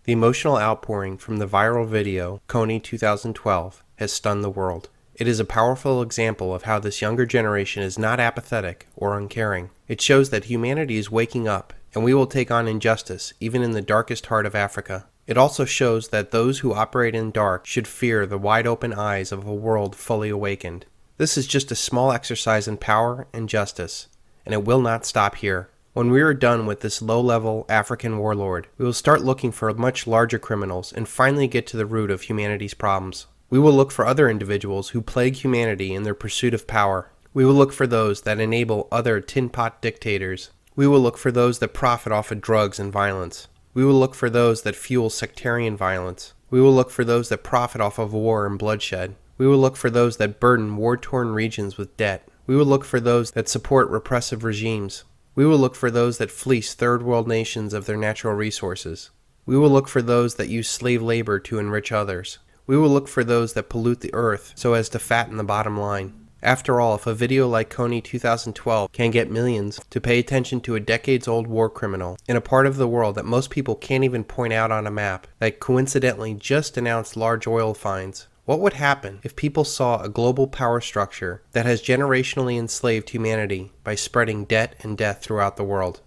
The emotional outpouring from the viral video, KONY 2012, has stunned the world. It is a powerful example of how this younger generation is not apathetic or uncaring. It shows that humanity is waking up, and we will take on injustice, even in the darkest heart of Africa. It also shows that those who operate in dark should fear the wide-open eyes of a world fully awakened. This is just a small exercise in power and justice, and it will not stop here. When we are done with this low-level African warlord, we will start looking for much larger criminals and finally get to the root of humanity's problems. We will look for other individuals who plague humanity in their pursuit of power. We will look for those that enable other tin-pot dictators. We will look for those that profit off of drugs and violence. We will look for those that fuel sectarian violence. We will look for those that profit off of war and bloodshed. We will look for those that burden war-torn regions with debt. We will look for those that support repressive regimes. We will look for those that fleece third world nations of their natural resources. We will look for those that use slave labor to enrich others. We will look for those that pollute the earth so as to fatten the bottom line. After all, if a video like KONY 2012 can get millions to pay attention to a decades-old war criminal in a part of the world that most people can't even point out on a map, that coincidentally just announced large oil finds, what would happen if people saw a global power structure that has generationally enslaved humanity by spreading debt and death throughout the world?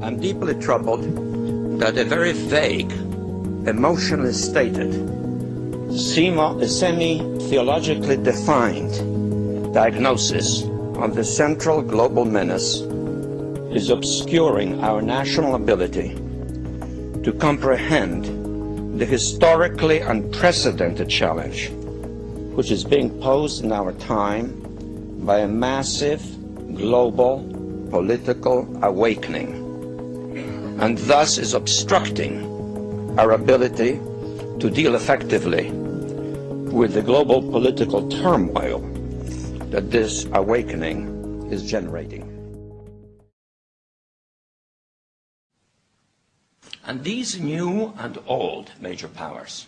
I'm deeply troubled that a very vague, emotionally stated, semi-theologically defined diagnosis of the central global menace is obscuring our national ability to comprehend the historically unprecedented challenge which is being posed in our time by a massive global political awakening, and thus is obstructing our ability to deal effectively with the global political turmoil that this awakening is generating. And these new and old major powers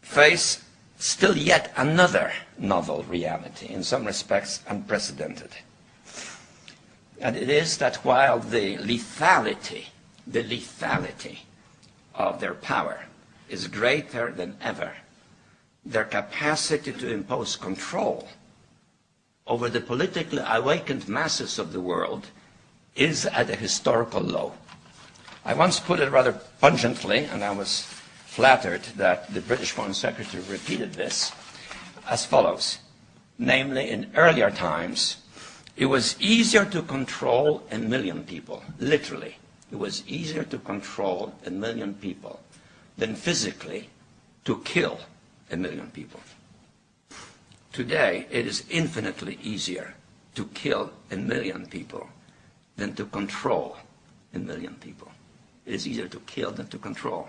face still yet another novel reality, in some respects unprecedented. And it is that while the lethality of their power is greater than ever, their capacity to impose control over the politically awakened masses of the world is at a historical low. I once put it rather pungently, and I was flattered that the British Foreign Secretary repeated this, as follows. Namely, in earlier times, it was easier to control 1 million people, literally. It was easier to control 1 million people than physically to kill 1 million people. Today, it is infinitely easier to kill 1 million people than to control 1 million people. It is easier to kill than to control.